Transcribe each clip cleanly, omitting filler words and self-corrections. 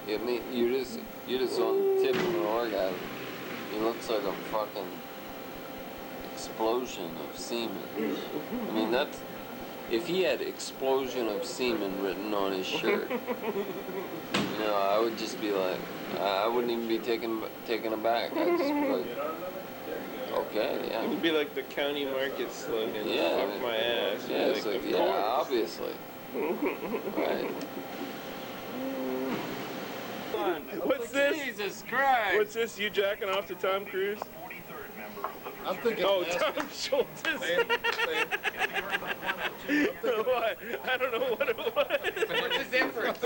I mean, you're just on the tip of an orgasm. He looks like a fucking explosion of semen. I mean, that's if he had explosion of semen written on his shirt. You know, I would just be like, I wouldn't even be taken aback. I'd just be like, okay, yeah. It would be like the county market slogan. Yeah. Fuck my ass. Yeah, it's like, yeah, obviously. Right. What's this? Jesus Christ. What's this? You jacking off to Tom Cruise? I'm thinking. Oh, Tom Schultz. What? I don't know what it was. What's the difference?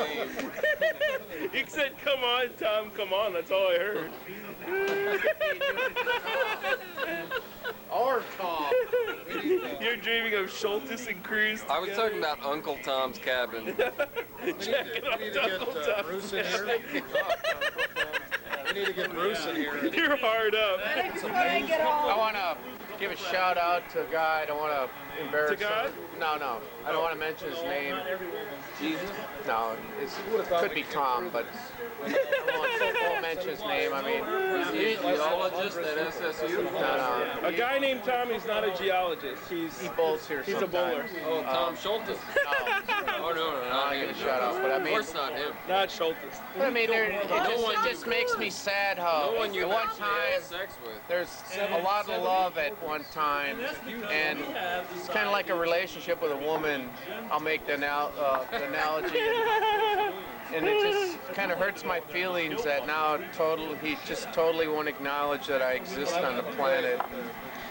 You said, come on, Tom, come on. That's all I heard. Or Tom. You're dreaming of Schultz and Cruise together. I was talking about Uncle Tom's Cabin. Jacking off We need to to Uncle get Tom's Bruce in cabin. here. We need to get Bruce in here. You're hard up. I want to give a shout out to a guy. I don't want to embarrass To God? him. No. I don't want to mention his name. Jesus? No, it could be Tom, but I won't mention his name. I mean, He's a geologist at SSU? no. A guy named Tommy's not a geologist. He bowls here He's a sometimes. bowler. Oh, Tom Schultz. No, Oh, no, I not give him. a shout out, but I Of mean, course not him. Not Schultz. but I mean, it just makes me sad how No one you at one actually time had sex with. there's a lot of love at one time, and it's kind of like a relationship with a woman. I'll make the analogy, and it just kind of hurts my feelings that now he just totally won't acknowledge that I exist on the planet.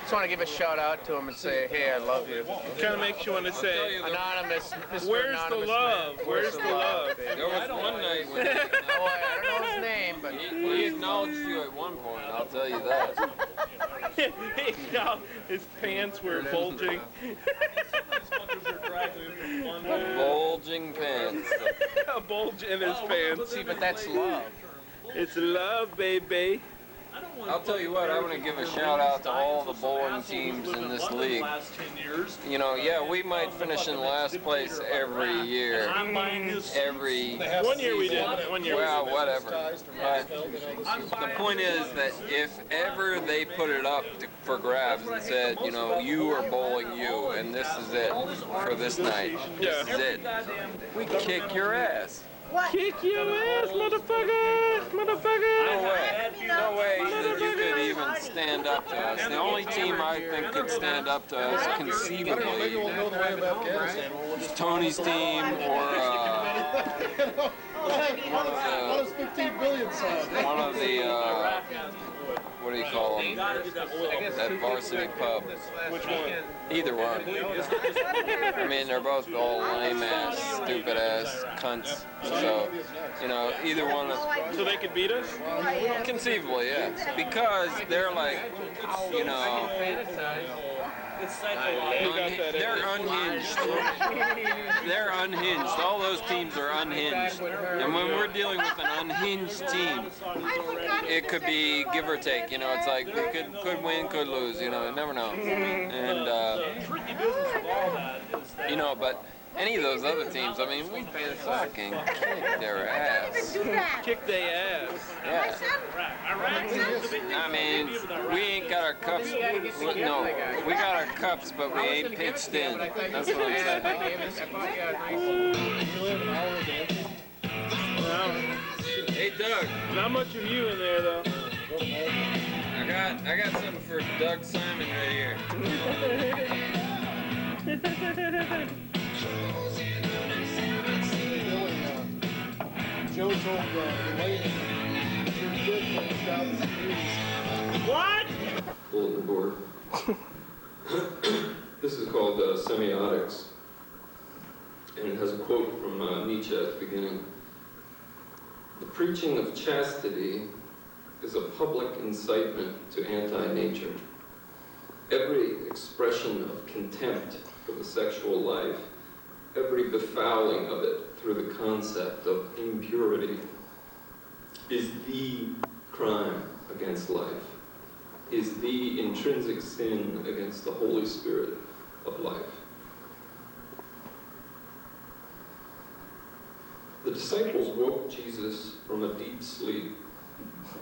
Just want to give a shout out to him and say, hey, I love you. Kind of makes you want to say, Anonymous, Mr. where's Anonymous the love? man. Where's the love? baby? There was one night when Oh, I don't know his name, but he acknowledged you at one point, I'll tell you that. Yeah, his pants were bulging. Bulging pants. A bulge in his pants. see, but that's love. It's love, baby. I'll tell you what, I want to give a shout out to all the bowling teams in this league. You know, yeah, we might finish in last place every year. Every 1 year we did. 1 year. well, whatever. But the point is that if ever they put it up for grabs and said, you know, you are bowling you, and this is it for this night. This is it. We kick your ass. Kick your ass, motherfucker! Motherfucker! No way that you could even stand up to us. The only team I think could stand up to us Maybe conceivably we'll know the way of Afghanistan. We'll is just Tony's team or what does 15 billion sound? one of the, what do you call them? That varsity pub. Which one? Either one. I mean, they're both all lame ass, stupid ass cunts. So, you know, either one of So they could beat us? conceivably, yeah. Because they're like, you know, they're unhinged. They're unhinged. All those teams are unhinged. And when we're dealing with an unhinged team, it could be give or take. You know, it's like we could win, could lose. You know, you never know. And you know, but any of those other teams, I mean, we fucking kick their ass. Kick their ass. Yeah. I mean, we ain't got our cups. No, we got our cups, but we ain't pitched in. That's what I'm saying. Hey, Doug. Not much of you in there, though. I got something for Doug Simon right here. Joe told the lady, you're good when it's down the streets. What? Bulletin board. This is called Semiotics, and it has a quote from Nietzsche at the beginning. The preaching of chastity is a public incitement to anti-nature. Every expression of contempt for the sexual life, every befouling of it through the concept of impurity, is the crime against life, is the intrinsic sin against the Holy Spirit of life. The disciples woke Jesus from a deep sleep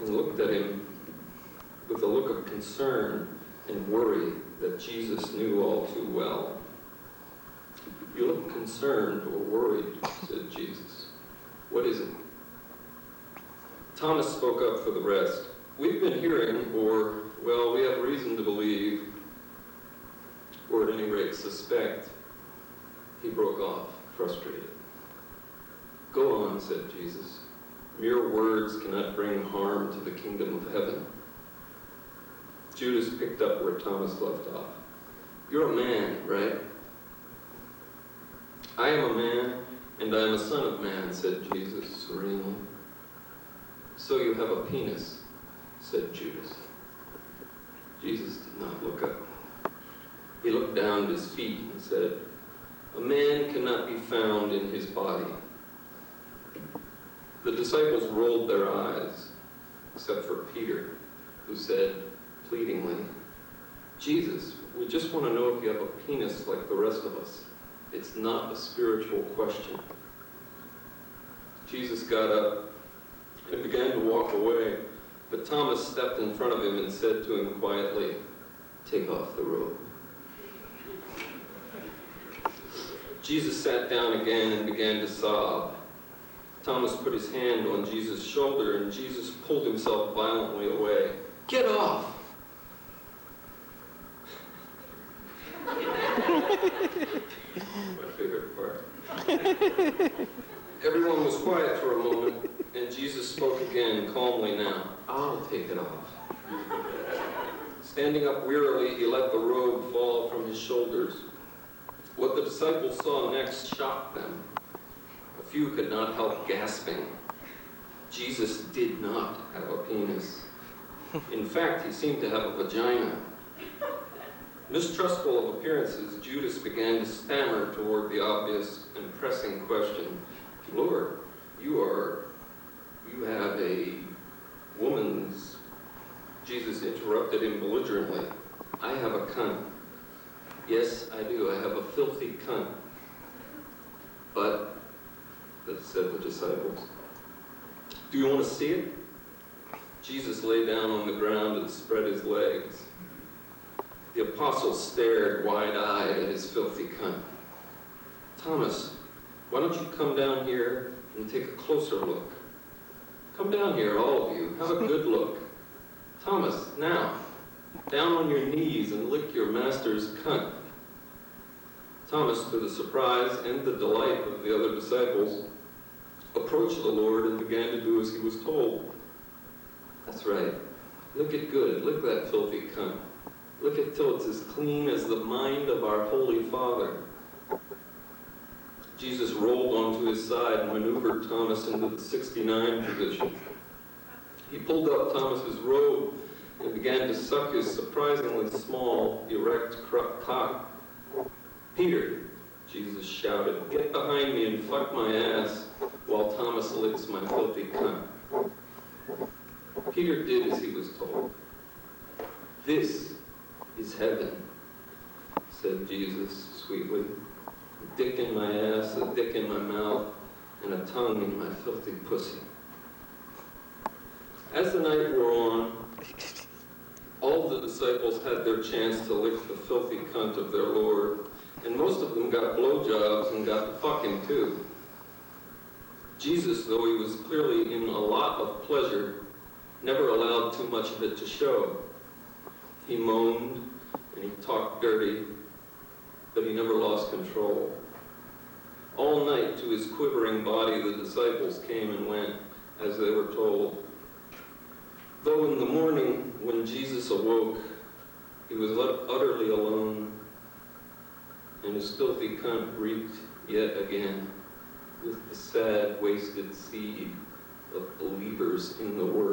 and looked at him with a look of concern and worry that Jesus knew all too well. "You look concerned or worried," said Jesus. "What is it?" Thomas spoke up for the rest. "We've been hearing, or, well, we have reason to believe, or at any rate suspect." He broke off, frustrated. "Go on," said Jesus. "Mere words cannot bring harm to the kingdom of heaven." Judas picked up where Thomas left off. "You're a man, right?" "I am a man, and I am a son of man," said Jesus serenely. "So you have a penis," said Judas. Jesus did not look up. He looked down at his feet and said, "A man cannot be found in his body." The disciples rolled their eyes, except for Peter, who said pleadingly, "Jesus, we just want to know if you have a penis like the rest of us. It's not a spiritual question." Jesus got up and began to walk away, but Thomas stepped in front of him and said to him quietly, "Take off the robe." Jesus sat down again and began to sob. Thomas put his hand on Jesus' shoulder, and Jesus pulled himself violently away. "Get off!" My favorite part. Everyone was quiet for a moment, and Jesus spoke again, calmly now. "I'll take it off." Standing up wearily, he let the robe fall from his shoulders. What the disciples saw next shocked them. A few could not help gasping. Jesus did not have a penis. In fact, he seemed to have a vagina. Mistrustful of appearances, Judas began to stammer toward the obvious and pressing question. "Lord, you have a woman's..." Jesus interrupted him belligerently. "I have a cunt. Yes, I do. I have a filthy cunt. But," said the disciples, "do you want to see it?" Jesus lay down on the ground and spread his legs. The apostles stared wide-eyed at his filthy cunt. "Thomas, why don't you come down here and take a closer look? Come down here, all of you. Have a good look. Thomas, now, down on your knees and lick your master's cunt." Thomas, to the surprise and the delight of the other disciples, approached the Lord and began to do as he was told. "That's right. Lick it good. Lick that filthy cunt. Lick it till it's as clean as the mind of our Holy Father." Jesus rolled onto his side and maneuvered Thomas into the 69 position. He pulled up Thomas's robe and began to suck his surprisingly small, erect cock. "Peter," Jesus shouted, "get behind me and fuck my ass while Thomas licks my filthy cunt." Peter did as he was told. "This is heaven," said Jesus sweetly. "A dick in my ass, a dick in my mouth, and a tongue in my filthy pussy." As the night wore on, all the disciples had their chance to lick the filthy cunt of their Lord, and most of them got blowjobs and got to fuck him too. Jesus, though he was clearly in a lot of pleasure, never allowed too much of it to show. He moaned and he talked dirty, but he never lost control. All night to his quivering body the disciples came and went as they were told. Though in the morning when Jesus awoke, he was utterly alone, and his filthy cunt reeked yet again with the sad, wasted seed of believers in the Word.